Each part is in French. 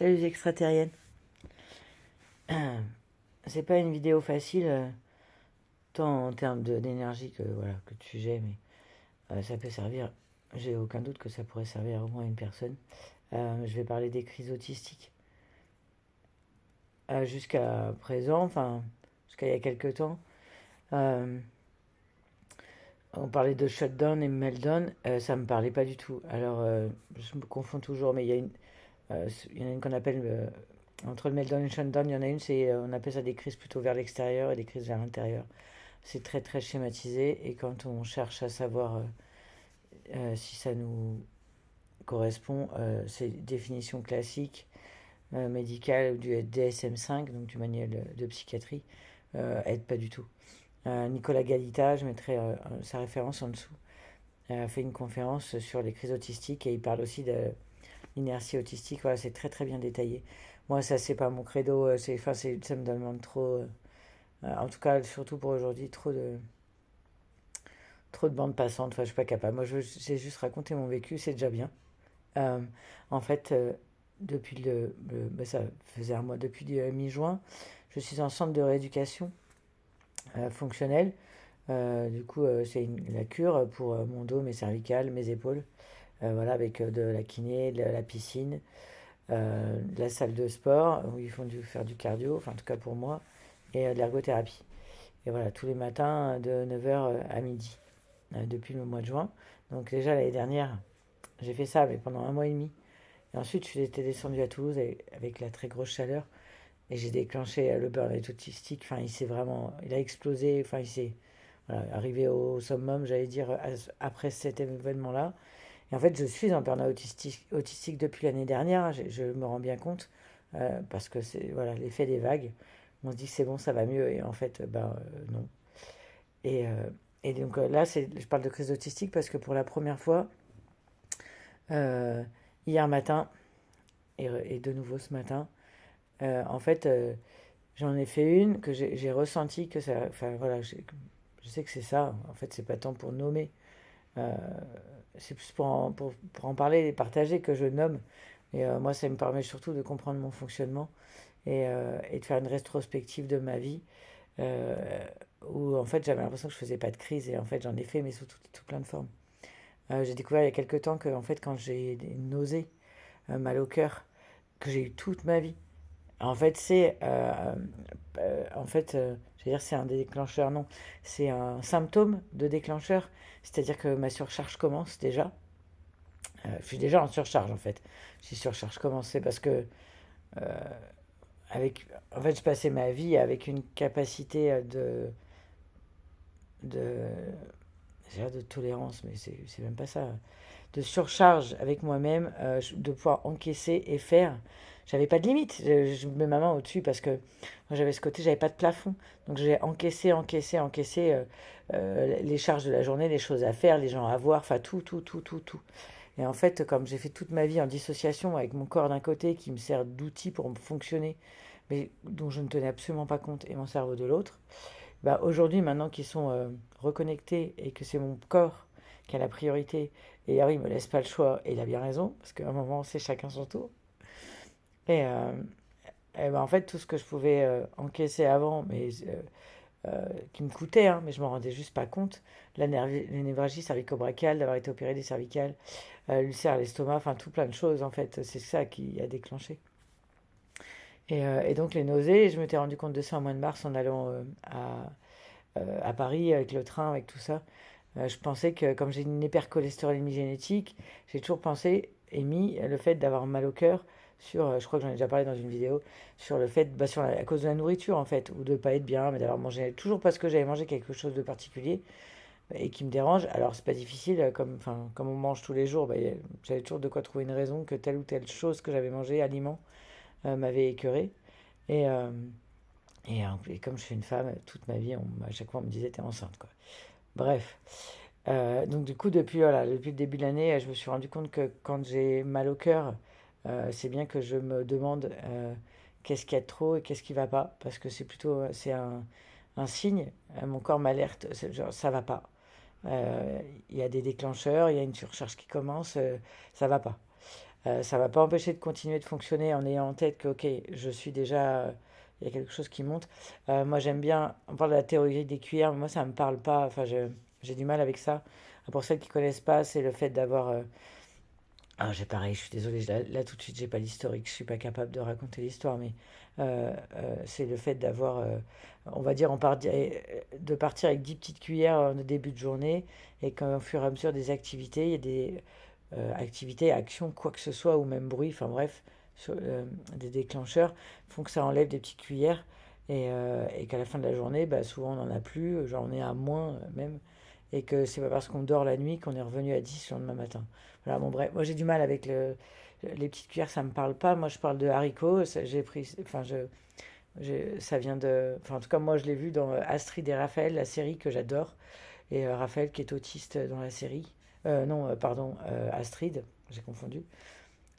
Salut les extraterriennes. C'est pas une vidéo facile, tant en termes d'énergie que, voilà, que de sujet, mais ça peut servir. J'ai aucun doute que ça pourrait servir au moins à une personne. Je vais parler des crises autistiques. Jusqu'à présent, enfin, jusqu'à il y a quelques temps, euh, on parlait de shutdown et meltdown, ça me parlait pas du tout. Alors, je me confonds toujours, mais il y en a une qu'on appelle entre le meltdown et le shutdown, il y en a une, on appelle ça des crises plutôt vers l'extérieur et des crises vers l'intérieur. C'est très très schématisé et quand on cherche à savoir si ça nous correspond, c'est définition classique médicale du DSM-5, donc du manuel de psychiatrie, aide pas du tout. Nicolas Galita, je mettrai sa référence en dessous, a fait une conférence sur les crises autistiques et il parle aussi de l'inertie autistique. Voilà, c'est très très bien détaillé. Moi, ça, c'est pas mon credo, ça me demande trop. En tout cas, surtout pour aujourd'hui, trop de bandes passantes. Enfin, je suis pas capable. Moi, j'ai juste raconté mon vécu, c'est déjà bien. Euh, en fait, depuis ça faisait un mois, depuis mi-juin, je suis en centre de rééducation fonctionnelle. Du coup, la cure pour mon dos, mes cervicales, mes épaules. Voilà, avec de la kiné, de la piscine, de la salle de sport où ils font faire du cardio, enfin en tout cas pour moi, et de l'ergothérapie. Et voilà, tous les matins de 9h à midi, depuis le mois de juin. Donc déjà l'année dernière, j'ai fait ça mais pendant un mois et demi. Et ensuite, j'étais descendu à Toulouse avec la très grosse chaleur et j'ai déclenché le burn-out autistique. Enfin, il a explosé. Enfin, il s'est voilà, arrivé au summum, j'allais dire, après cet événement-là. Et en fait, je suis en burn-out autistique depuis l'année dernière. Je me rends bien compte parce que c'est voilà l'effet des vagues. On se dit que c'est bon, ça va mieux et en fait, non. Et, euh, et donc là, je parle de crise autistique parce que pour la première fois, euh, hier matin et de nouveau ce matin, en fait, j'en ai fait une que j'ai ressenti que ça. Enfin voilà, je sais que c'est ça. En fait, c'est pas tant pour nommer. Euh, c'est plus pour en parler et partager que je nomme. Et moi, ça me permet surtout de comprendre mon fonctionnement et de faire une rétrospective de ma vie euh, où en fait j'avais l'impression que je faisais pas de crise et en fait j'en ai fait mais sous tout plein de formes. J'ai découvert il y a quelques temps que en fait quand j'ai des nausées, mal au cœur, que j'ai eu toute ma vie, en fait je veux dire c'est un déclencheur, non, c'est un symptôme de déclencheur, c'est-à-dire que ma surcharge commence déjà. Je suis déjà en surcharge en fait. Si surcharge commence, c'est parce que euh, en fait, je passais ma vie avec une capacité de, déjà de tolérance, mais c'est même pas ça, de surcharge avec moi-même, de pouvoir encaisser et faire. J'avais pas de limite. Je mets ma main au-dessus parce que moi j'avais ce côté, j'avais pas de plafond. Donc j'ai encaissé les charges de la journée, les choses à faire, les gens à voir, enfin tout. Et en fait, comme j'ai fait toute ma vie en dissociation avec mon corps d'un côté qui me sert d'outil pour me fonctionner, mais dont je ne tenais absolument pas compte, et mon cerveau de l'autre, bah aujourd'hui, maintenant qu'ils sont reconnectés et que c'est mon corps qui a la priorité, et Harry me laisse pas le choix, et il a bien raison, parce qu'à un moment, c'est chacun son tour. Et, euh, et bah, en fait, tout ce que je pouvais encaisser avant, mais qui me coûtait, hein, mais je m'en rendais juste pas compte, l'énévralgie cervico-brachiale, d'avoir été opéré des cervicales, l'ulcère à l'estomac, enfin tout plein de choses en fait, c'est ça qui a déclenché. Et donc les nausées, je m'étais rendu compte de ça au mois de mars en allant à Paris avec le train, avec tout ça. Je pensais que comme j'ai une hypercholestérolémie génétique, j'ai toujours pensé et mis le fait d'avoir mal au cœur sur, je crois que j'en ai déjà parlé dans une vidéo, sur le fait, à cause de la nourriture en fait, ou de pas être bien, mais d'avoir mangé, toujours parce que j'avais mangé quelque chose de particulier et qui me dérange. Alors c'est pas difficile, comme on mange tous les jours, j'avais toujours de quoi trouver une raison que telle ou telle chose que j'avais mangé, aliment, m'avait écœuré. Et, euh, et comme je suis une femme, toute ma vie, à chaque fois on me disait t'es enceinte quoi. Bref. Donc du coup, depuis le début de l'année, je me suis rendu compte que quand j'ai mal au cœur, c'est bien que je me demande qu'est-ce qu'il y a de trop et qu'est-ce qui va pas, parce que c'est un signe. Mon corps m'alerte, genre ça va pas. Il y a des déclencheurs, il y a une surcharge qui commence, ça va pas. Ça ne va pas empêcher de continuer de fonctionner en ayant en tête que, ok, je suis déjà, il y a quelque chose qui monte. Moi, j'aime bien, on parle de la théorie des cuillères, mais moi, ça ne me parle pas, enfin, j'ai du mal avec ça. Pour celles qui connaissent pas, c'est le fait d'avoir... ah, j'ai pareil, je suis désolée, là, tout de suite, j'ai pas l'historique, je suis pas capable de raconter l'histoire, mais c'est le fait d'avoir, on va dire, de partir avec 10 petites cuillères en début de journée, et qu'au fur et à mesure des activités, il y a des activités, actions, quoi que ce soit, ou même bruit, enfin bref, des déclencheurs, font que ça enlève des petites cuillères, et qu'à la fin de la journée, bah, souvent on n'en a plus, genre on est à moins même, et que c'est pas parce qu'on dort la nuit qu'on est revenu à 10 le lendemain matin. Voilà, bon bref, moi j'ai du mal avec les petites cuillères, ça me parle pas. Moi je parle de haricots, j'ai pris, enfin ça vient de, enfin en tout cas moi je l'ai vu dans Astrid et Raphaël, la série que j'adore, et Raphaël qui est autiste dans la série, non pardon, Astrid, j'ai confondu.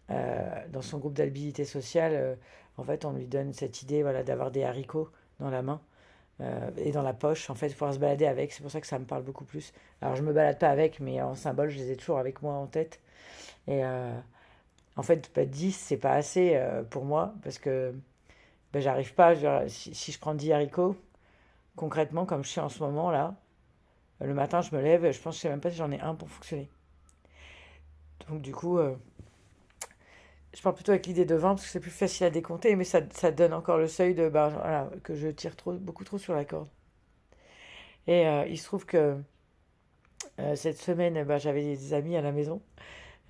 Dans son groupe d'habilité sociale, en fait on lui donne cette idée, voilà, d'avoir des haricots dans la main. Et dans la poche, en fait, il pouvoir se balader avec, c'est pour ça que ça me parle beaucoup plus. Alors je me balade pas avec, mais en symbole, je les ai toujours avec moi en tête. Et en fait, bah, 10, c'est pas assez pour moi, parce que bah, j'arrive pas, si je prends 10 haricots, concrètement, comme je suis en ce moment là, le matin, je me lève, je pense, je sais même pas si j'en ai un pour fonctionner. Donc du coup, je pars plutôt avec l'idée de 20, parce que c'est plus facile à décompter, mais ça donne encore le seuil de, bah, voilà, que je tire beaucoup trop sur la corde. Et il se trouve que cette semaine, bah, j'avais des amis à la maison.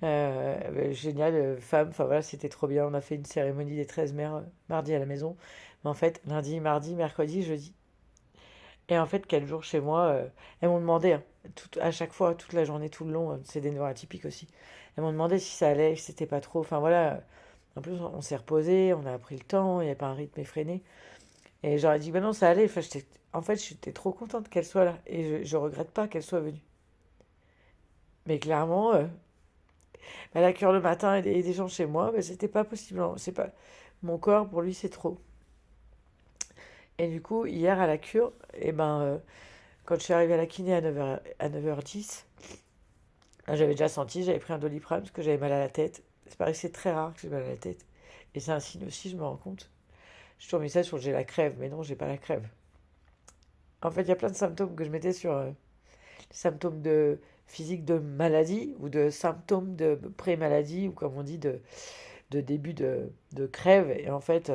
Génial, femme, enfin voilà, c'était trop bien. On a fait une cérémonie des 13 mères mardi à la maison. Mais en fait, lundi, mardi, mercredi, jeudi. Et en fait, quel jour chez moi, elles m'ont demandé, hein, à chaque fois, toute la journée, tout le long, c'est des neuroatypiques aussi. Elles m'ont demandé si ça allait, si c'était pas trop. Enfin voilà, en plus, on s'est reposé, on a pris le temps, il n'y avait pas un rythme effréné. Et j'aurais dit, ben non, ça allait. Enfin, en fait, j'étais trop contente qu'elle soit là. Et je regrette pas qu'elle soit venue. Mais clairement, bah, la cure le matin et des gens chez moi, bah, c'était pas possible. Non, c'est pas... Mon corps, pour lui, c'est trop. Et du coup, hier à la cure, et ben, quand je suis arrivée à la kiné à 9h10, j'avais déjà senti, j'avais pris un Doliprane parce que j'avais mal à la tête. C'est pareil, c'est très rare que j'ai mal à la tête. Et c'est un signe aussi, je me rends compte. J'ai toujours mis ça sur j'ai la crève, mais non, j'ai pas la crève. En fait, il y a plein de symptômes que je mettais sur les symptômes de physique de maladie ou de symptômes de pré-maladie ou comme on dit de début de crève. Et en fait,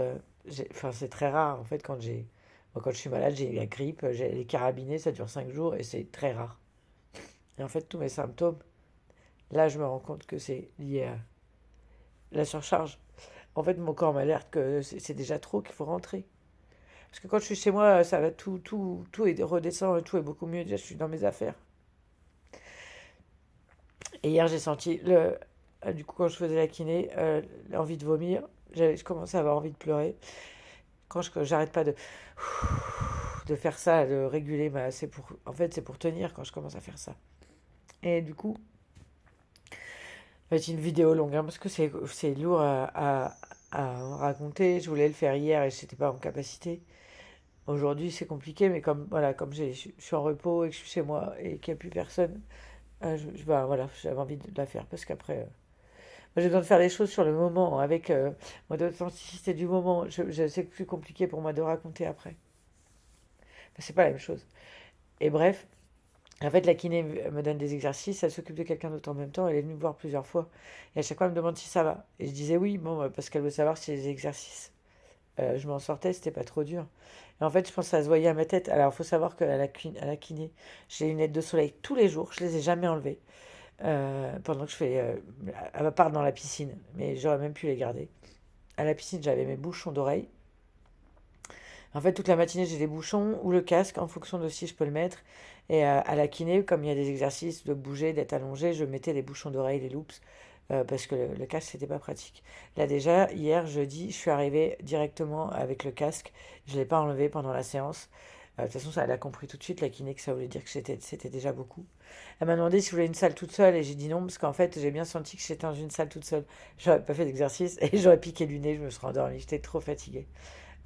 enfin, c'est très rare. En fait, moi, quand je suis malade, j'ai la grippe, j'ai les carabinés, ça dure 5 jours et c'est très rare. Et en fait, tous mes symptômes, là, je me rends compte que c'est lié à la surcharge. En fait, mon corps m'alerte que c'est déjà trop, qu'il faut rentrer. Parce que quand je suis chez moi, ça va tout est redescend, tout est beaucoup mieux. Déjà, je suis dans mes affaires. Et hier, j'ai senti du coup, quand je faisais la kiné, l'envie de vomir. Je commençais à avoir envie de pleurer. J'arrête pas de faire ça, de réguler en fait, c'est pour tenir quand je commence à faire ça. Et du coup, c'est une vidéo longue, hein, parce que c'est lourd à raconter. Je voulais le faire hier et je n'étais pas en capacité. Aujourd'hui, c'est compliqué, mais voilà, comme je suis en repos et que je suis chez moi et qu'il n'y a plus personne, bah, voilà, j'avais envie de la faire parce qu'après, moi, j'ai besoin de faire des choses sur le moment, avec moi, d'authenticité du moment. C'est plus compliqué pour moi de raconter après. Enfin, c'est pas la même chose. Et bref, en fait, la kiné me donne des exercices, elle s'occupe de quelqu'un d'autre en même temps, elle est venue me voir plusieurs fois. Et à chaque fois, elle me demande si ça va. Et je disais oui, bon, parce qu'elle veut savoir si les exercices, je m'en sortais, c'était pas trop dur. Et en fait, je pense que ça se voyait à ma tête. Alors, il faut savoir à la kiné, j'ai les lunettes de soleil tous les jours, je les ai jamais enlevées. Pendant que je fais, à part dans la piscine, mais j'aurais même pu les garder. À la piscine, j'avais mes bouchons d'oreilles. En fait, toute la matinée, j'ai des bouchons ou le casque en fonction de si je peux le mettre. Et à la kiné, comme il y a des exercices de bouger, d'être allongé, je mettais les bouchons d'oreilles, les loops, parce que le casque, c'était pas pratique. Là, déjà, hier, jeudi, je suis arrivée directement avec le casque. Je ne l'ai pas enlevé pendant la séance. De toute façon, elle a compris tout de suite, la kiné, que ça voulait dire que c'était déjà beaucoup. Elle m'a demandé si je voulais une salle toute seule et j'ai dit non, parce qu'en fait, j'ai bien senti que j'étais dans une salle toute seule. J'aurais pas fait d'exercice et j'aurais piqué du nez, je me serais endormie, j'étais trop fatiguée.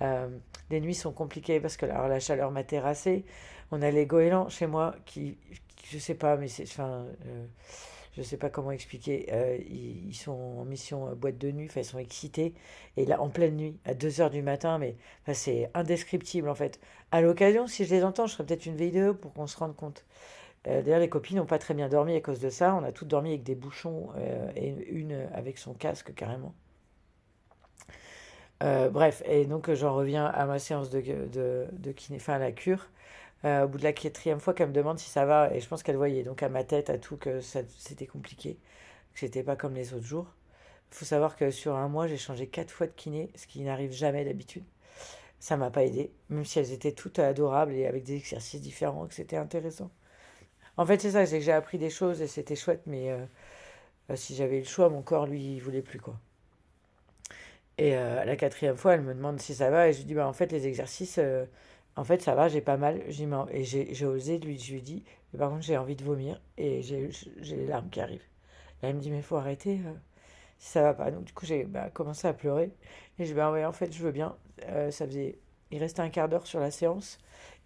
Euh, les nuits sont compliquées parce que alors, la chaleur m'a terrassée. On a les goélands chez moi je sais pas, mais Je sais pas comment expliquer. Ils sont en mission boîte de nuit, enfin, ils sont excités. Et là, en pleine nuit, à 2 heures du matin, mais enfin, c'est indescriptible en fait. À l'occasion, si je les entends, je ferai peut-être une vidéo pour qu'on se rende compte. D'ailleurs, les copines n'ont pas très bien dormi à cause de ça. On a toutes dormi avec des bouchons et une avec son casque carrément. Bref, et donc j'en reviens à ma séance de kiné, enfin à la cure. Au bout de la quatrième fois qu'elle me demande si ça va, et je pense qu'elle voyait donc à ma tête, à tout, que c'était compliqué, que c'était pas comme les autres jours. Il faut savoir que sur un mois, j'ai changé 4 fois de kiné, ce qui n'arrive jamais d'habitude. Ça m'a pas aidé, même si elles étaient toutes adorables et avec des exercices différents, que c'était intéressant. En fait, c'est ça, c'est que j'ai appris des choses et c'était chouette, mais si j'avais eu le choix, mon corps, lui, il voulait plus, quoi. Et la quatrième fois, elle me demande si ça va, et je lui dis, bah, en fait, les exercices, en fait, ça va, j'ai pas mal. Je dis, et j'ai osé, je lui dis, mais par contre, j'ai envie de vomir, et j'ai les larmes qui arrivent. Et elle me dit, mais faut arrêter, si ça va pas. Donc, du coup, j'ai commencé à pleurer, et je dis, bah ouais, en fait, je veux bien. Ça faisait, il restait un quart d'heure sur la séance,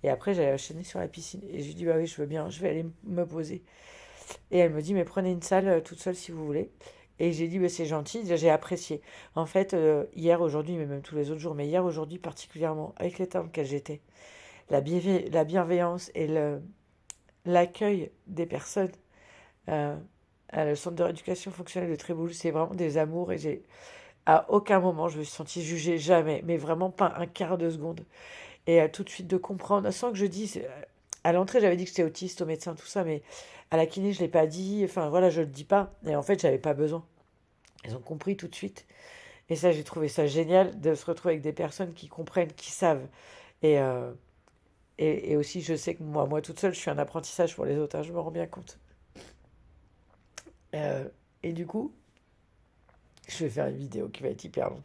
et après, j'allais enchaîner sur la piscine. Et je lui dis, bah oui, je veux bien, je vais aller me poser. Et elle me dit, mais prenez une salle toute seule si vous voulez. Et j'ai dit, bah, c'est gentil, j'ai apprécié. En fait, hier, aujourd'hui, mais même tous les autres jours, mais hier, aujourd'hui particulièrement, avec l'état dans lequel j'étais, la bienveillance et l'accueil des personnes euh, à le centre de rééducation fonctionnelle de Tréboul, c'est vraiment des amours. Et à aucun moment, je me suis sentie jugée, jamais, mais vraiment pas un quart de seconde. Et tout de suite de comprendre, sans que je dise, à l'entrée, j'avais dit que j'étais autiste au médecin, tout ça, mais à la kiné, je ne l'ai pas dit. Enfin, voilà, je ne le dis pas. Et en fait, j'avais pas besoin. Ils ont compris tout de suite. Et ça, j'ai trouvé ça génial de se retrouver avec des personnes qui comprennent, qui savent. Et, euh, et aussi, je sais que moi toute seule, je suis un apprentissage pour les autres, hein, je me rends bien compte. Euh, et du coup, je vais faire une vidéo qui va être hyper longue.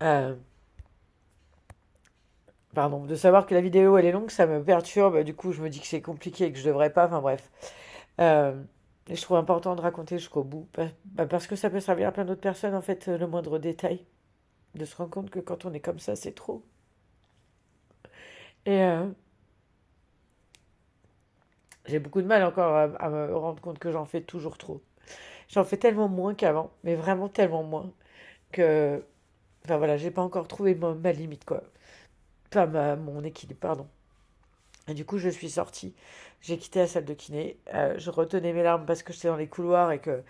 Euh, Pardon, de savoir que la vidéo elle est longue, ça me perturbe. Du coup, je me dis que c'est compliqué et que je devrais pas. Enfin bref. Euh, et je trouve important de raconter jusqu'au bout. Parce que ça peut servir à plein d'autres personnes, en fait, le moindre détail. De se rendre compte que quand on est comme ça, c'est trop. Et j'ai beaucoup de mal encore à me rendre compte que j'en fais toujours trop. J'en fais tellement moins qu'avant, mais vraiment tellement moins que. Enfin voilà, j'ai pas encore trouvé ma limite, quoi. Enfin, mon équilibre, pardon. Et du coup, je suis sortie. J'ai quitté la salle de kiné. Je retenais mes larmes parce que j'étais dans les couloirs et que.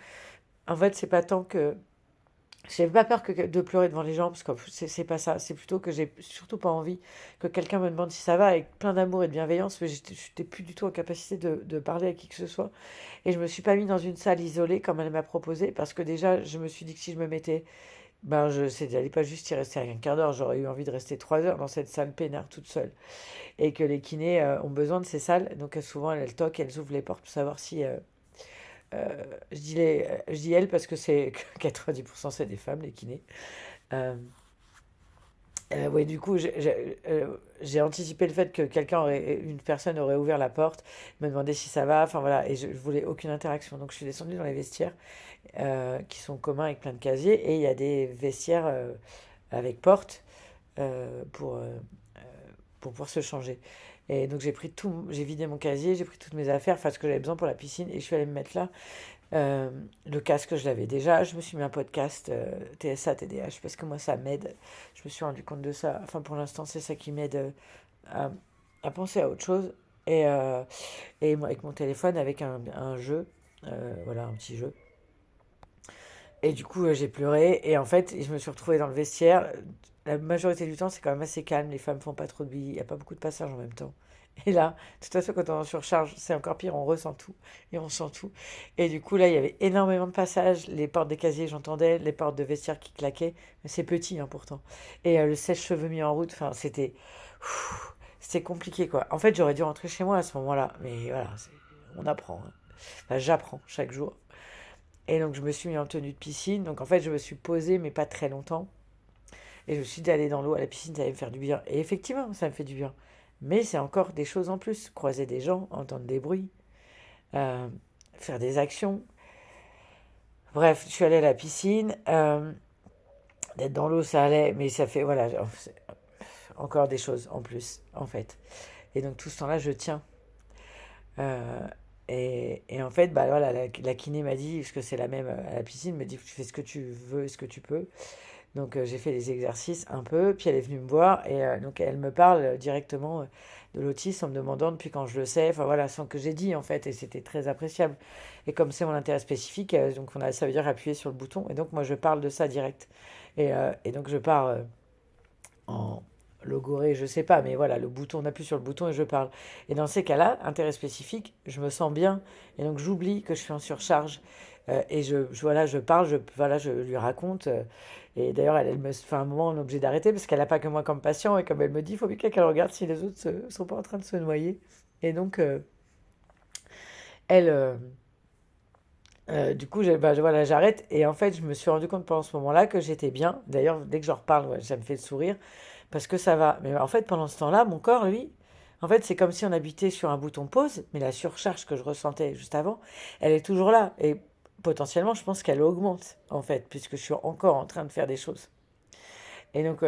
En fait, c'est pas tant que. J'ai pas peur de pleurer devant les gens, parce que c'est pas ça. C'est plutôt que j'ai surtout pas envie que quelqu'un me demande si ça va avec plein d'amour et de bienveillance, mais j'étais plus du tout en capacité de parler à qui que ce soit. Et je me suis pas mis dans une salle isolée comme elle m'a proposé, parce que déjà, je me suis dit que si je me mettais, ben, j'allais pas juste y rester un quart d'heure, j'aurais eu envie de rester 3 heures dans cette salle peinard toute seule. Et que les kinés ont besoin de ces salles, donc souvent elles toquent, elles ouvrent les portes pour savoir si je dis elles parce que c'est 90% c'est des femmes, les kinés. Euh, ouais, du coup, j'ai anticipé le fait que une personne aurait ouvert la porte, me demandé si ça va, enfin voilà, et je voulais aucune interaction. Donc je suis descendue dans les vestiaires qui sont communs avec plein de casiers, et il y a des vestiaires avec porte euh, pour, euh, pour pouvoir se changer. Et donc j'ai vidé mon casier, j'ai pris toutes mes affaires, enfin ce que j'avais besoin pour la piscine, et je suis allée me mettre là. Le casque, je l'avais déjà. Je me suis mis un podcast TSA, TDAH, parce que moi, ça m'aide. Je me suis rendu compte de ça. Enfin, pour l'instant, c'est ça qui m'aide à, à penser à autre chose. Et moi, avec mon téléphone, avec un jeu, voilà, un petit jeu. Et du coup, j'ai pleuré. Et en fait, je me suis retrouvée dans le vestiaire. La majorité du temps, c'est quand même assez calme. Les femmes font pas trop de bruit. Il n'y a pas beaucoup de passages en même temps. Et là, de toute façon, quand on est en surcharge, c'est encore pire. On ressent tout. Et on sent tout. Et du coup, là, il y avait énormément de passages. Les portes des casiers, j'entendais. Les portes de vestiaire qui claquaient. Mais c'est petit, hein, pourtant. Et le sèche-cheveux mis en route. Enfin, c'était compliqué, quoi. En fait, j'aurais dû rentrer chez moi à ce moment-là. Mais voilà, on apprend, hein. Enfin, j'apprends chaque jour. Et donc, je me suis mis en tenue de piscine. Donc, en fait, je me suis posée, mais pas très longtemps. Et je me suis dit d'aller dans l'eau à la piscine, ça allait me faire du bien. Et effectivement, ça me fait du bien. Mais c'est encore des choses en plus. Croiser des gens, entendre des bruits, euh, faire des actions. Bref, je suis allée à la piscine. D'être dans l'eau, ça allait. Mais ça fait, voilà, encore des choses en plus, en fait. Et donc, tout ce temps-là, je tiens. Euh, et en fait, bah voilà, la kiné m'a dit, parce que c'est la même à la piscine, me dit tu fais ce que tu veux et ce que tu peux. Donc j'ai fait des exercices un peu, puis elle est venue me voir et donc elle me parle directement de l'autisme en me demandant depuis quand je le sais, enfin voilà, sans que j'ai dit en fait, et c'était très appréciable. Et comme c'est mon intérêt spécifique, donc ça veut dire appuyer sur le bouton, et donc moi je parle de ça direct. Et donc je pars en logoré, je sais pas, mais voilà, le bouton, on appuie sur le bouton et je parle. Et dans ces cas-là, intérêt spécifique, je me sens bien, et donc j'oublie que je suis en surcharge. Et voilà, je parle, voilà, je lui raconte. Et d'ailleurs, elle me fait un moment, on est obligé d'arrêter parce qu'elle n'a pas que moi comme patient. Et comme elle me dit, il faut bien qu'elle regarde si les autres ne sont pas en train de se noyer. Et donc, elle, du coup, voilà, j'arrête. Et en fait, je me suis rendu compte pendant ce moment-là que j'étais bien. D'ailleurs, dès que j'en reparle, ouais, ça me fait sourire parce que ça va. Mais en fait, pendant ce temps-là, mon corps, lui, en fait, c'est comme si on habitait sur un bouton pause, mais la surcharge que je ressentais juste avant, elle est toujours là. Et potentiellement, je pense qu'elle augmente, en fait, puisque je suis encore en train de faire des choses. Et donc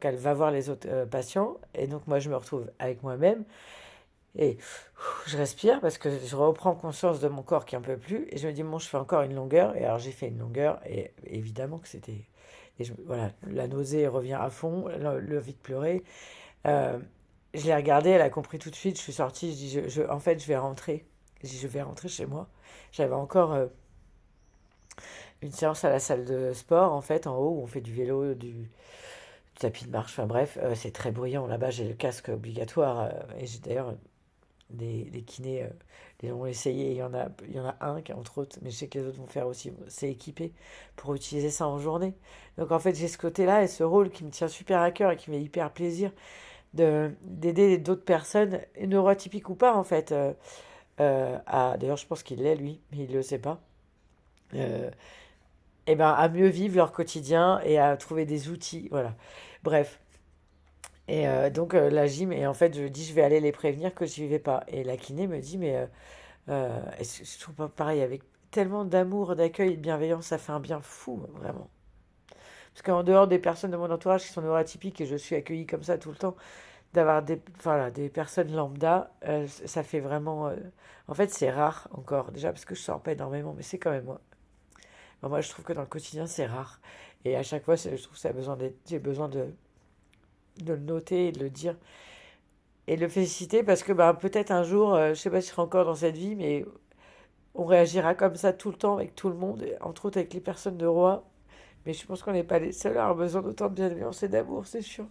elle va voir les autres patients. Et donc, moi, je me retrouve avec moi-même. Et je respire parce que je reprends conscience de mon corps qui en peut plus. Et je me dis, bon, je fais encore une longueur. Et alors, j'ai fait une longueur. Et évidemment que c'était. Voilà, la nausée revient à fond, l'envie de pleurer. Euh, je l'ai regardée, elle a compris tout de suite. Je suis sortie, je dis, en fait, je vais rentrer. Je dis, je vais rentrer chez moi. J'avais encore une séance à la salle de sport, en fait, en haut, où on fait du vélo, du tapis de marche. Enfin bref, c'est très bruyant. Là-bas, j'ai le casque obligatoire. Et j'ai d'ailleurs des kinés, ils ont essayé. Il y en a un qui, entre autres, mais je sais que les autres vont faire aussi, c'est équipé pour utiliser ça en journée. Donc en fait, j'ai ce côté-là et ce rôle qui me tient super à cœur et qui me fait hyper plaisir d'aider d'autres personnes, neuroatypiques ou pas en fait, d'ailleurs je pense qu'il l'est lui, mais il le sait pas, euh, et ben à mieux vivre leur quotidien et à trouver des outils, voilà. Bref. Et donc la gym, et en fait je dis je vais aller les prévenir que je n'y vais pas. Et la kiné me dit mais je trouve pas pareil, avec tellement d'amour, d'accueil et de bienveillance, ça fait un bien fou, vraiment. Parce qu'en dehors des personnes de mon entourage qui sont neuroatypiques et je suis accueillie comme ça tout le temps, d'avoir voilà, des personnes lambda, ça fait vraiment. En fait, c'est rare encore, déjà parce que je sors pas énormément, mais c'est quand même moi. Enfin, moi, je trouve que dans le quotidien, c'est rare. Et à chaque fois, je trouve que ça a besoin j'ai besoin de le noter et de le dire. Et de le féliciter parce que bah, peut-être un jour, je sais pas si je serai encore dans cette vie, mais on réagira comme ça tout le temps avec tout le monde, et entre autres avec les personnes de roi. Mais je pense qu'on n'est pas les seuls à avoir besoin d'autant de bienveillance et d'amour, c'est sûr.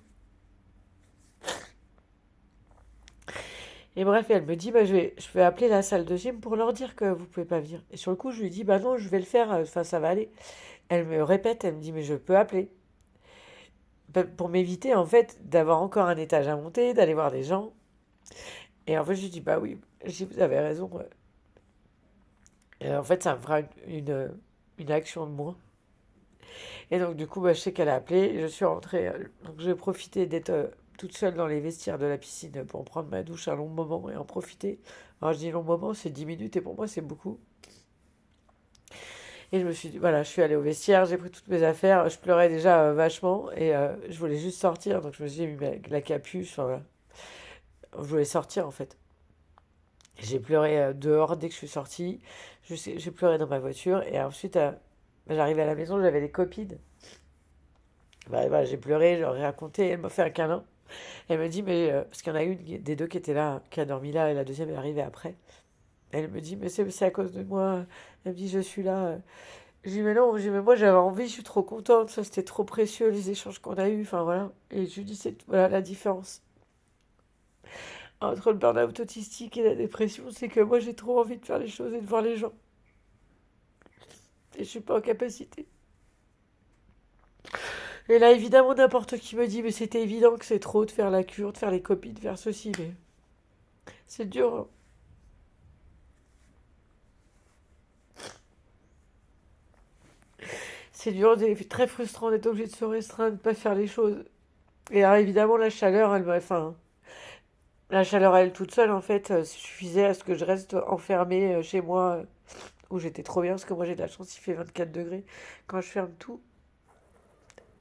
Et bref, elle me dit, bah, je vais appeler la salle de gym pour leur dire que vous pouvez pas venir. Et sur le coup, je lui dis, bah non, je vais le faire, enfin, ça va aller. Elle me répète, elle me dit, mais je peux appeler. Pour m'éviter, en fait, d'avoir encore un étage à monter, d'aller voir des gens. Et en fait, je lui dis, bah oui, si vous avez raison. Et en fait, ça me fera une action de moins. Et donc, du coup, bah, je sais qu'elle a appelé, je suis rentrée. Donc, j'ai profité d'être toute seule dans les vestiaires de la piscine pour prendre ma douche un long moment et en profiter. Alors, je dis long moment, c'est 10 minutes et pour moi, c'est beaucoup. Et je me suis dit, voilà, je suis allée au vestiaire, j'ai pris toutes mes affaires. Je pleurais déjà vachement et je voulais juste sortir. Donc, je me suis mis la capuche. Enfin, voilà. Je voulais sortir en fait. J'ai pleuré dehors dès que je suis sortie. J'ai pleuré dans ma voiture et ensuite, j'arrive à la maison, j'avais des copines. Bah, voilà, j'ai pleuré, je leur ai raconté, elle m'a fait un câlin. Elle me dit, mais. Parce qu'il y en a une des deux qui était là, qui a dormi là, et la deuxième est arrivée après. Elle me dit, mais c'est à cause de moi. Elle me dit, je suis là. Je dis, mais non, je dis, mais moi j'avais envie, je suis trop contente, ça c'était trop précieux les échanges qu'on a eus, enfin voilà. Et je lui dis, c'est voilà la différence entre le burn-out autistique et la dépression, c'est que moi j'ai trop envie de faire les choses et de voir les gens. Et je suis pas en capacité. Et là, évidemment, n'importe qui me dit, mais c'était évident que c'est trop de faire la cure, de faire les copies, de faire ceci, mais c'est dur, hein. C'est dur, c'est très frustrant d'être obligé de se restreindre, de pas faire les choses. Et alors, évidemment, la chaleur, elle m'a. Enfin, la chaleur, elle toute seule, en fait, suffisait à ce que je reste enfermée chez moi, où j'étais trop bien, parce que moi, j'ai de la chance, il fait 24 degrés quand je ferme tout.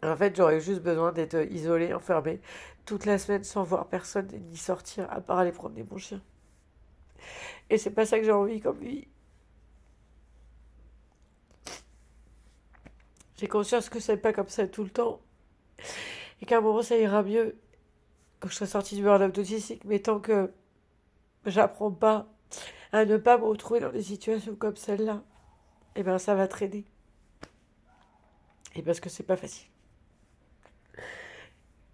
En fait, j'aurais juste besoin d'être isolée, enfermée, toute la semaine sans voir personne ni sortir, à part aller promener mon chien. Et c'est pas ça que j'ai envie comme vie. J'ai conscience que c'est pas comme ça tout le temps. Et qu'à un moment, ça ira mieux quand je serai sortie du burn-out autistique. Mais tant que j'apprends pas à ne pas me retrouver dans des situations comme celle-là, eh ben ça va traîner. Et parce que c'est pas facile.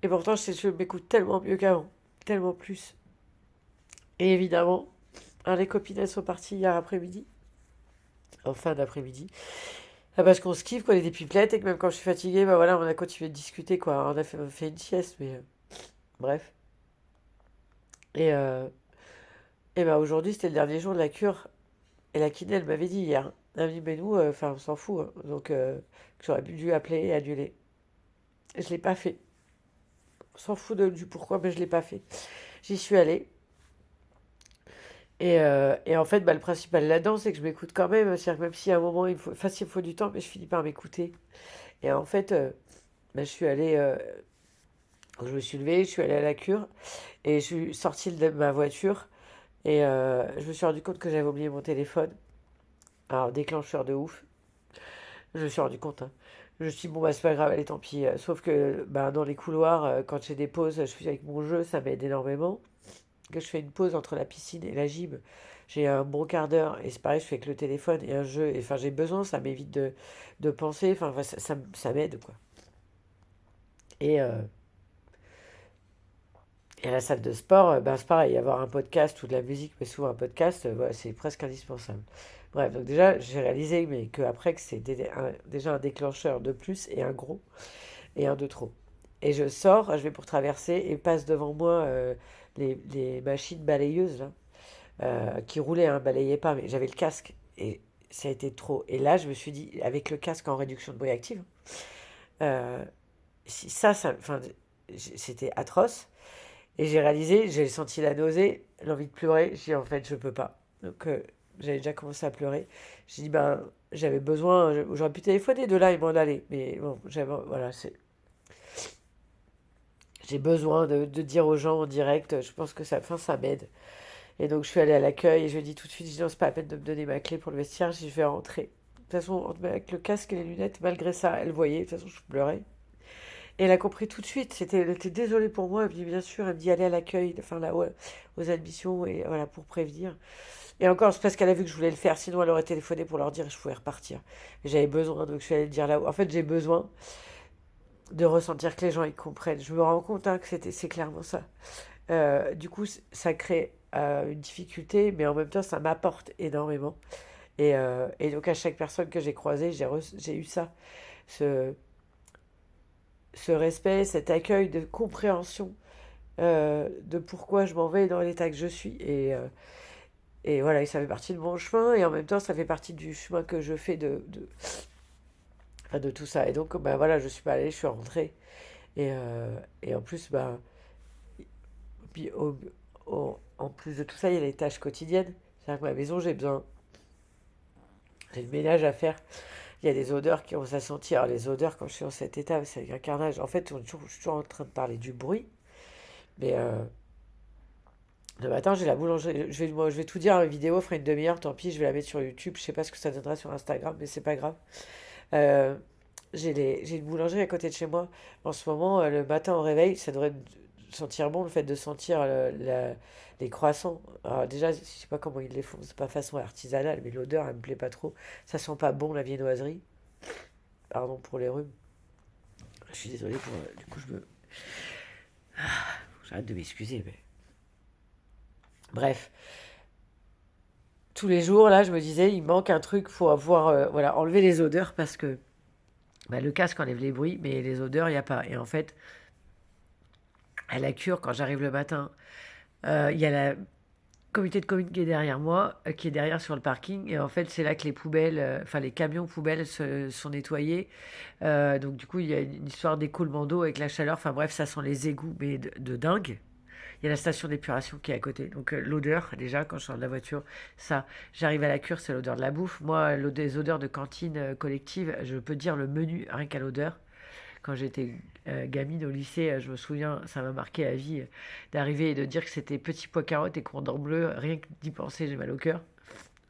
Et pourtant, je m'écoute tellement mieux qu'avant. Tellement plus. Et évidemment, les copines, elles sont parties hier après-midi. En fin d'après-midi. Ah, parce qu'on se kiffe, qu'on est des pipelettes, et que même quand je suis fatiguée, bah voilà, on a continué de discuter, quoi. On fait une sieste, mais bref. Et, bah aujourd'hui, c'était le dernier jour de la cure. Et la kiné, elle m'avait dit hier. Elle m'a dit, mais nous, enfin, on s'en fout, hein. Donc, j'aurais dû appeler et annuler. Et je l'ai pas fait. On s'en fout du pourquoi, mais je l'ai pas fait. J'y suis allée. Et en fait, bah, le principal là-dedans, c'est que je m'écoute quand même. C'est-à-dire que même si à un moment, enfin, il faut du temps, mais je finis par m'écouter. Et en fait, bah, je me suis levée, je suis allée à la cure, et je suis sortie de ma voiture, et je me suis rendu compte que j'avais oublié mon téléphone. Alors, déclencheur de ouf. Je me suis rendu compte, hein. Je me suis dit, bon, bah, c'est pas grave, allez, tant pis. Sauf que bah, dans les couloirs, quand j'ai des pauses, je suis avec mon jeu, ça m'aide énormément. Que je fais une pause entre la piscine et la gym, j'ai un bon quart d'heure, et c'est pareil, je fais avec le téléphone et un jeu. Et enfin, j'ai besoin, ça m'évite de penser, enfin, ça m'aide, quoi. Et, euh, et à la salle de sport, ben, c'est pareil, avoir un podcast ou de la musique, mais souvent un podcast, voilà, c'est presque indispensable. Bref, donc déjà, j'ai réalisé mais que après que c'est déjà un déclencheur de plus et un gros et un de trop. Et je sors, je vais pour traverser et passe devant moi les machines balayeuses là, qui roulaient, hein, balayaient pas, mais j'avais le casque et ça a été trop. Et là, je me suis dit, avec le casque en réduction de bruit active, euh, si enfin, c'était atroce. Et j'ai réalisé, j'ai senti la nausée, l'envie de pleurer. J'ai dit, en fait, je peux pas. Donc, j'avais déjà commencé à pleurer. J'ai dit, ben, j'avais besoin, j'aurais pu téléphoner de là et m'en aller. Mais bon, voilà, j'ai besoin de dire aux gens en direct, je pense que enfin, ça m'aide. Et donc, je suis allée à l'accueil et je lui ai dit tout de suite, je dis, non, c'est pas la peine de me donner ma clé pour le vestiaire, je vais rentrer. De toute façon, avec le casque et les lunettes, malgré ça, elle voyait. De toute façon, je pleurais. Et elle a compris tout de suite. Elle était désolée pour moi. Elle me dit, bien sûr, elle me dit, allez à l'accueil, enfin là, ouais, aux admissions, et voilà, pour prévenir. Et encore, c'est parce qu'elle a vu que je voulais le faire. Sinon, elle aurait téléphoné pour leur dire et je pouvais repartir. Mais j'avais besoin, donc je suis allée le dire là-haut. En fait, j'ai besoin de ressentir que les gens ils comprennent. Je me rends compte, hein, que c'est clairement ça. Du coup, ça crée une difficulté, mais en même temps, ça m'apporte énormément. Et donc, à chaque personne que j'ai croisée, j'ai eu ça. Ce, ce respect, cet accueil de compréhension de pourquoi je m'en vais dans l'état que je suis. Et voilà, et ça fait partie de mon chemin, et en même temps, ça fait partie du chemin que je fais enfin, de tout ça. Et donc, bah, voilà, je suis pas allée, je suis rentrée. Et en plus, bah, puis en plus de tout ça, il y a les tâches quotidiennes. C'est-à-dire que ma maison, j'ai le ménage à faire. Il y a des odeurs qui vont à sentir. Alors, les odeurs, quand je suis dans cet état, c'est un carnage. En fait, je suis toujours en train de parler du bruit. Mais le matin, j'ai la boulangerie. Je vais tout dire à une vidéo, fera une demi-heure, tant pis, je vais la mettre sur YouTube. Je sais pas ce que ça donnera sur Instagram, mais c'est pas grave. Euh, j'ai une boulangerie à côté de chez moi. En ce moment, le matin au réveil, ça devrait sentir bon le fait de sentir les croissants. Alors déjà, je sais pas comment ils les font, c'est pas façon artisanale, mais l'odeur, elle me plaît pas trop. Ça sent pas bon la viennoiserie. Pardon pour les rhumes. Je suis désolée pour. Du coup, j'arrête de m'excuser, mais. Bref, tous les jours, là, je me disais, il manque un truc, faut avoir, voilà, enlever les odeurs parce que bah, le casque enlève les bruits, mais les odeurs, il n'y a pas. Et en fait, à la cure, quand j'arrive le matin, il y a la comité de communes qui est derrière moi, qui est derrière sur le parking. Et en fait, c'est là que les poubelles, enfin les camions poubelles sont nettoyés. Donc du coup, il y a une histoire d'écoulement d'eau avec la chaleur. Enfin bref, ça sent les égouts, mais de dingue. Il y a la station d'épuration qui est à côté. Donc l'odeur, déjà, quand je sors de la voiture, ça, j'arrive à la cure, c'est l'odeur de la bouffe. Moi, des odeurs de cantine collective, je peux dire le menu, rien qu'à l'odeur. quand j'étais gamine au lycée, je me souviens, ça m'a marqué à vie d'arriver et de dire que c'était petit pois carotte et cordon bleu. Rien que d'y penser, j'ai mal au cœur.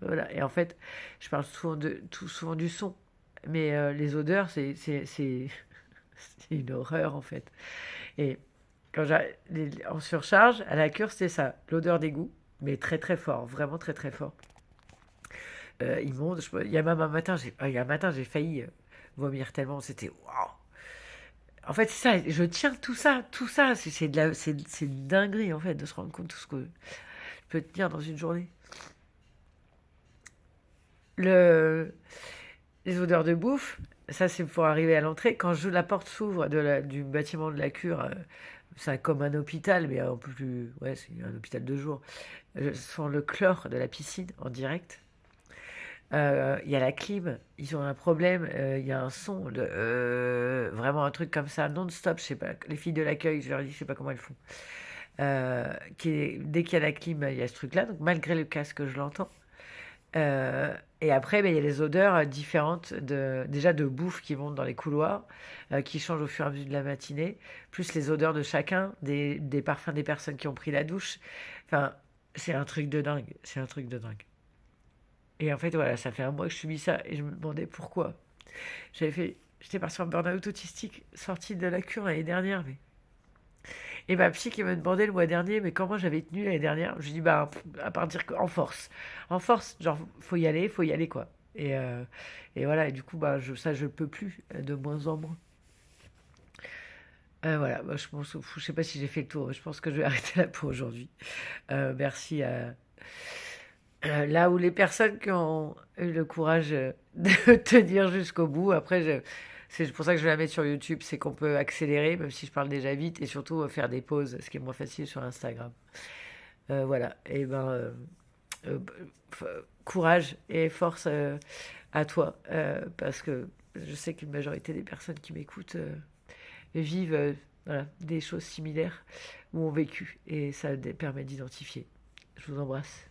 Voilà. Et en fait, je parle souvent du son, mais les odeurs, c'est une horreur en fait. Et en surcharge, à la cure, c'était ça, l'odeur d'égout, mais très très fort, vraiment très très fort. Immonde. Il y a même un matin, il y a un matin, j'ai failli vomir tellement, c'était waouh. En fait, c'est ça, je tiens tout ça, c'est une dinguerie en fait de se rendre compte de tout ce que je peux tenir dans une journée. Le, les odeurs de bouffe, ça c'est pour arriver à l'entrée. Quand la porte s'ouvre du bâtiment de la cure, c'est comme un hôpital, mais un peu plus, ouais, c'est un hôpital de jour. Je sens le chlore de la piscine en direct. Il y a la clim, ils ont un problème, il y a un son vraiment un truc comme ça, non-stop, je sais pas, les filles de l'accueil, je leur dis, je sais pas comment elles font. Dès qu'il y a la clim, il y a ce truc-là, donc malgré le casque, je l'entends. Et après, ben, il y a les odeurs différentes déjà de bouffe qui montent dans les couloirs, qui changent au fur et à mesure de la matinée, plus les odeurs de chacun, des parfums des personnes qui ont pris la douche. Enfin, c'est un truc de dingue, c'est un truc de dingue. Et en fait, voilà, ça fait un mois que je subis ça et je me demandais pourquoi. J'étais partie en burn-out autistique, sortie de la cure l'année dernière. Et ma psy qui me demandait le mois dernier, mais comment j'avais tenu l'année dernière, je lui dis, bah, à part dire qu'en force. En force, genre, faut y aller, quoi. Et voilà, et du coup, bah, je peux plus, de moins en moins. Voilà, bah, je sais pas si j'ai fait le tour, je pense que je vais arrêter là pour aujourd'hui. Merci à, là où les personnes qui ont eu le courage de tenir jusqu'au bout, après, c'est pour ça que je vais la mettre sur YouTube, c'est qu'on peut accélérer, même si je parle déjà vite, et surtout faire des pauses, ce qui est moins facile sur Instagram. Voilà, et ben, euh, f- courage et force à toi, parce que je sais qu'une majorité des personnes qui m'écoutent vivent voilà, des choses similaires ou ont vécu, et ça permet d'identifier. Je vous embrasse.